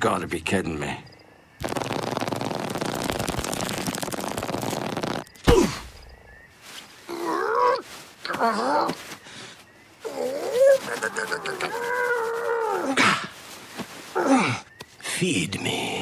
gotta be kidding me. Feed me,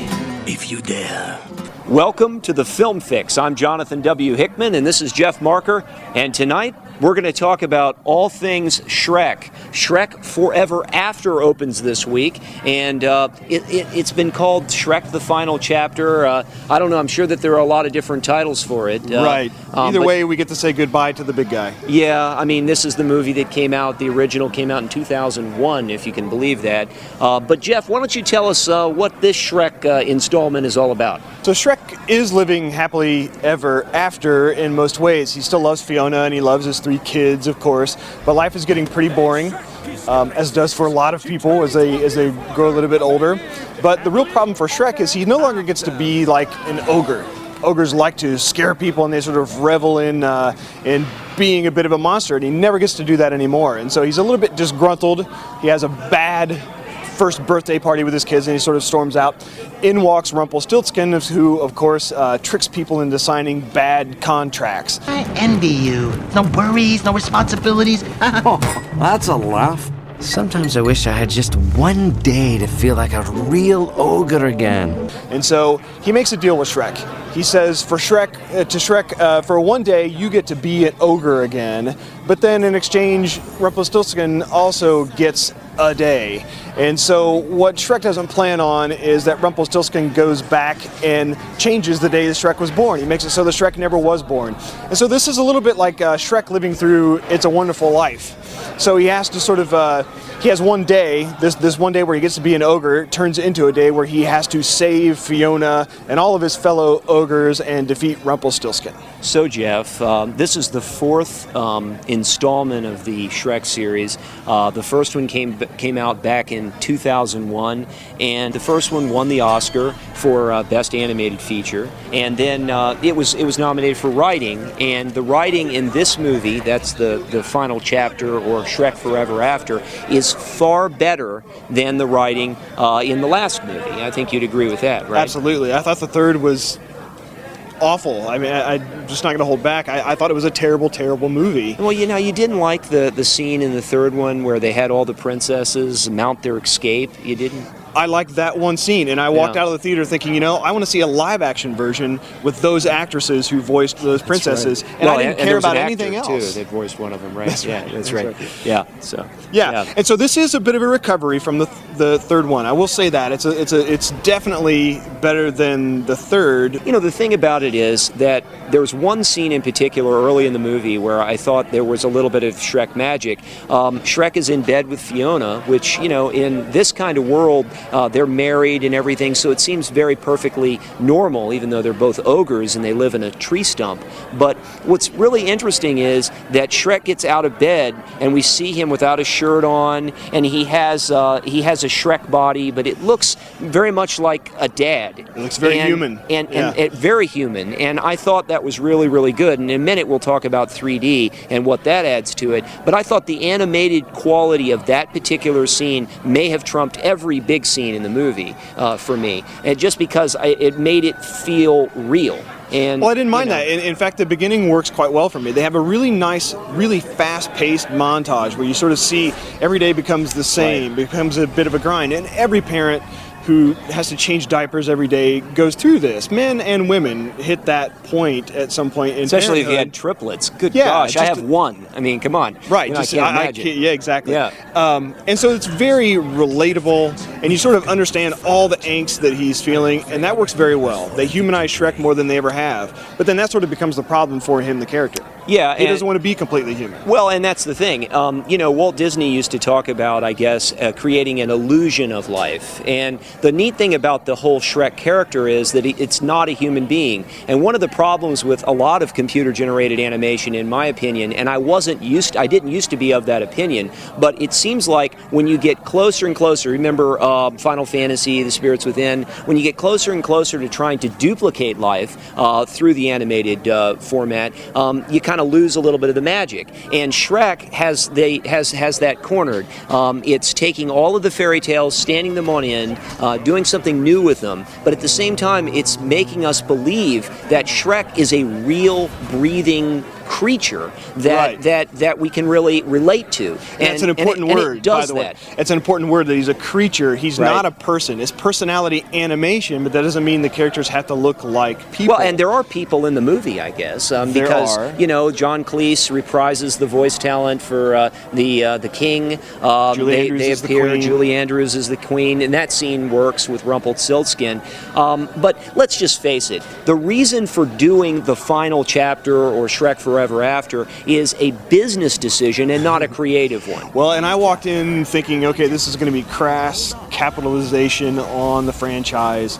if you dare. Welcome to the Film Fix. I'm Jonathan W. Hickman, and this is Jeff Marker. And tonight, we're going to talk about all things Shrek. Shrek Forever After opens this week, and it's been called Shrek the Final Chapter. I don't know, I'm sure that there are a lot of different titles for it. Right. Either way, we get to say goodbye to the big guy. Yeah, I mean, this is the movie that came out, the original came out in 2001, if you can believe that. But Jeff, why don't you tell us what this Shrek installment is all about? So Shrek is living happily ever after in most ways. He still loves Fiona and he loves his 3 kids, of course, but life is getting pretty boring, as does for a lot of people as they grow a little bit older. But the real problem for Shrek is he no longer gets to be like an ogre. Ogres like to scare people and they sort of revel in being a bit of a monster, and he never gets to do that anymore. And so he's a little bit disgruntled. He has a bad first birthday party with his kids and he sort of storms out. In walks Rumpelstiltskin, who of course tricks people into signing bad contracts. I envy you. No worries, no responsibilities. Oh, that's a laugh. Sometimes I wish I had just one day to feel like a real ogre again. And so he makes a deal with Shrek. He says for Shrek, for one day you get to be an ogre again, but then in exchange Rumpelstiltskin also gets a day. And so what Shrek doesn't plan on is that Rumpelstiltskin goes back and changes the day that Shrek was born. He makes it so that Shrek never was born. And so this is a little bit like Shrek living through It's a Wonderful Life. So he has to sort of, he has one day, this one day where he gets to be an ogre, turns into a day where he has to save Fiona and all of his fellow ogres and defeat Rumpelstiltskin. So Jeff, this is the 4th installment of the Shrek series. The first one came out back in 2001, and the first one won the Oscar for Best Animated Feature. And then it was nominated for writing, and the writing in this movie, that's the final chapter, or Shrek Forever After, is far better than the writing in the last movie. I think you'd agree with that, right? Absolutely. I thought the third was awful. I mean, I'm just not going to hold back. I thought it was a terrible, terrible movie. Well, you know, you didn't like the scene in the third one where they had all the princesses mount their escape. You didn't? I liked that one scene, and I walked out of the theater thinking, you know, I want to see a live-action version with those actresses who voiced those princesses, right. And I didn't care about anything else. Too, that voiced one of them, right? That's right. That's right. Yeah. So. Yeah, and so this is a bit of a recovery from the third one. I will say that it's definitely better than the third. You know, the thing about it is that there was one scene in particular early in the movie where I thought there was a little bit of Shrek magic. Shrek is in bed with Fiona, which, you know, in this kind of world, they're married and everything, so it seems very perfectly normal, even though they're both ogres and they live in a tree stump. But what's really interesting is that Shrek gets out of bed and we see him without a shirt on, and he has a Shrek body, but it looks very much like a dad. It looks very human. And very human. And I thought that was really, really good. And in a minute we'll talk about 3D and what that adds to it. But I thought the animated quality of that particular scene may have trumped every big scene in the movie for me, and just because it made it feel real. And, well, I didn't mind that. In fact, the beginning works quite well for me. They have a really nice, really fast-paced montage where you sort of see every day becomes the same, becomes a bit of a grind, and every parent who has to change diapers every day goes through this. Men and women hit that point at some point in especially parenthood. if you had triplets. Good gosh, I have one. I mean, come on. Right. You know, I can't imagine. Yeah, exactly. Yeah. And so it's very relatable, and you sort of understand all the angst that he's feeling, and that works very well. They humanize Shrek more than they ever have, but then that sort of becomes the problem for him, the character. Yeah, he doesn't want to be completely human. Well, and that's the thing. You know, Walt Disney used to talk about, I guess, creating an illusion of life. And the neat thing about the whole Shrek character is that it's not a human being. And one of the problems with a lot of computer-generated animation, in my opinion, and I didn't used to be of that opinion, but it seems like when you get closer and closer, remember Final Fantasy, The Spirits Within, when you get closer and closer to trying to duplicate life through the animated format, you kind kind of lose a little bit of the magic. And Shrek has that cornered. It's taking all of the fairy tales, standing them on end, doing something new with them, but at the same time, it's making us believe that Shrek is a real, breathing creature that we can really relate to. And that's an important word, by the way. It's an important word that he's a creature. He's not a person. It's personality animation, but that doesn't mean the characters have to look like people. Well, and there are people in the movie, I guess, because John Cleese reprises the voice talent for the king. They appear. Julie Andrews is the queen, and that scene works with Rumpelstiltskin. But let's just face it: the reason for doing the final chapter or Shrek Forever After is a business decision and not a creative one. Well, and I walked in thinking, okay, this is going to be crass capitalization on the franchise.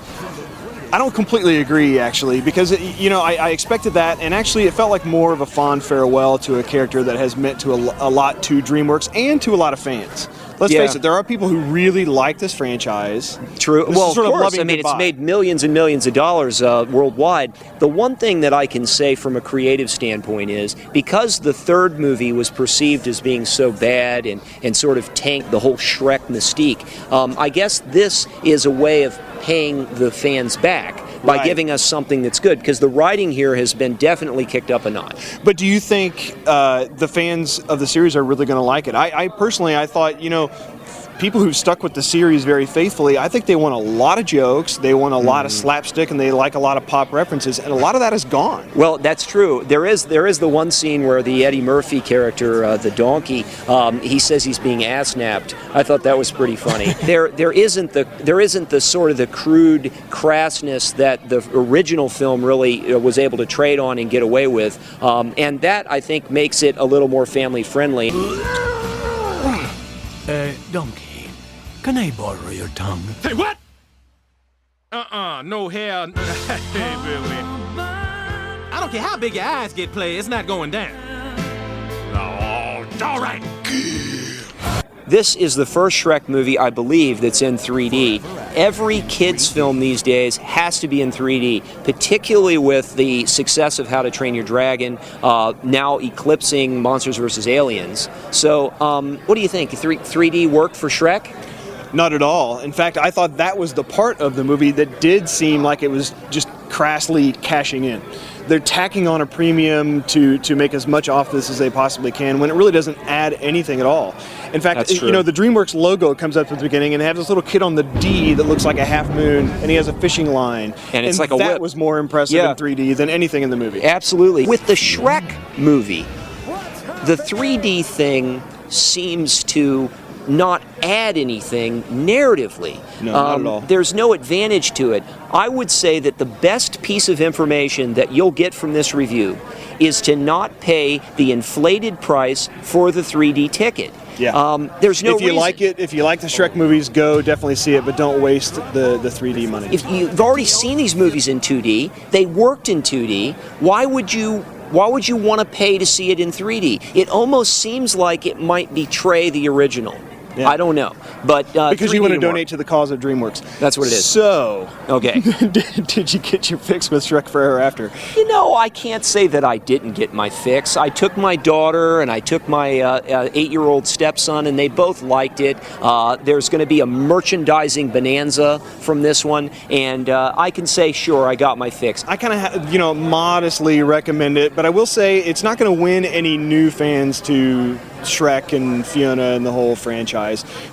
I don't completely agree, actually, because I expected that, and actually it felt like more of a fond farewell to a character that has meant to a lot to DreamWorks and to a lot of fans. Let's face it, there are people who really like this franchise. True. Well, of course. I mean, it's made millions and millions of dollars worldwide. The one thing that I can say from a creative standpoint is, because the third movie was perceived as being so bad and sort of tanked the whole Shrek mystique, I guess this is a way of paying the fans back by giving us something that's good, because the writing here has been definitely kicked up a notch. But do you think the fans of the series are really going to like it? I personally thought, people who've stuck with the series very faithfully, I think they want a lot of jokes, they want a lot of slapstick, and they like a lot of pop references, and a lot of that is gone. Well, that's true. There is the one scene where the Eddie Murphy character, the donkey, he says he's being ass-napped. I thought that was pretty funny. there isn't the sort of the crude crassness that the original film really was able to trade on and get away with, and that, I think, makes it a little more family-friendly. Donkey, can I borrow your tongue? Hey, what? No hair. Hey, Billy. I don't care how big your eyes get, play, it's not going down. Oh, all right. This is the first Shrek movie, I believe, that's in 3D. Every kids' film these days has to be in 3D, particularly with the success of How to Train Your Dragon, now eclipsing Monsters vs. Aliens. So, what do you think? 3D worked for Shrek? Not at all. In fact, I thought that was the part of the movie that did seem like it was just crassly cashing in. They're tacking on a premium to make as much off this as they possibly can, when it really doesn't add anything at all. In fact, the DreamWorks logo comes up at the beginning, and they have this little kid on the D that looks like a half moon, and he has a fishing line. And it's like a whip. That was more impressive in 3D than anything in the movie. Absolutely. With the Shrek movie, the 3D thing seems to not add anything narratively. No, not at all. There's no advantage to it. I would say that the best piece of information that you'll get from this review is to not pay the inflated price for the 3D ticket. Yeah. There's no if you reason. like it, if you like the Shrek movies, go definitely see it, but don't waste the 3D money. If you've already seen these movies in 2D, they worked in 2D, why would you want to pay to see it in 3D? It almost seems like it might betray the original. Yeah. I don't know, but because you want to donate to the cause of DreamWorks. That's what it is. So, okay, did you get your fix with Shrek Forever After? I can't say that I didn't get my fix. I took my daughter and I took my 8-year-old stepson, and they both liked it. There's going to be a merchandising bonanza from this one, and I can say, sure, I got my fix. I kind of, modestly recommend it, but I will say it's not going to win any new fans to Shrek and Fiona and the whole franchise.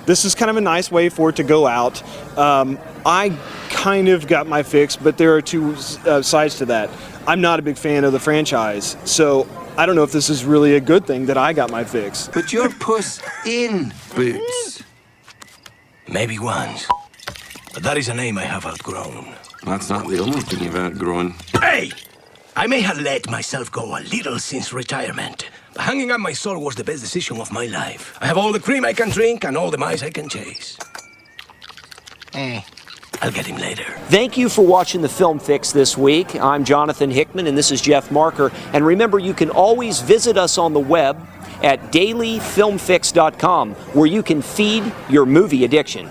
This is kind of a nice way for it to go out. I kind of got my fix, but there are two sides to that. I'm not a big fan of the franchise, so I don't know if this is really a good thing that I got my fix. Put your puss in Boots. Maybe once. But that is a name I have outgrown. That's not the only thing you've outgrown. Hey! I may have let myself go a little since retirement. But hanging up my soul was the best decision of my life. I have all the cream I can drink and all the mice I can chase. I'll get him later. Thank you for watching the Film Fix this week. I'm Jonathan Hickman, and this is Jeff Marker. And remember, you can always visit us on the web at dailyfilmfix.com, where you can feed your movie addiction.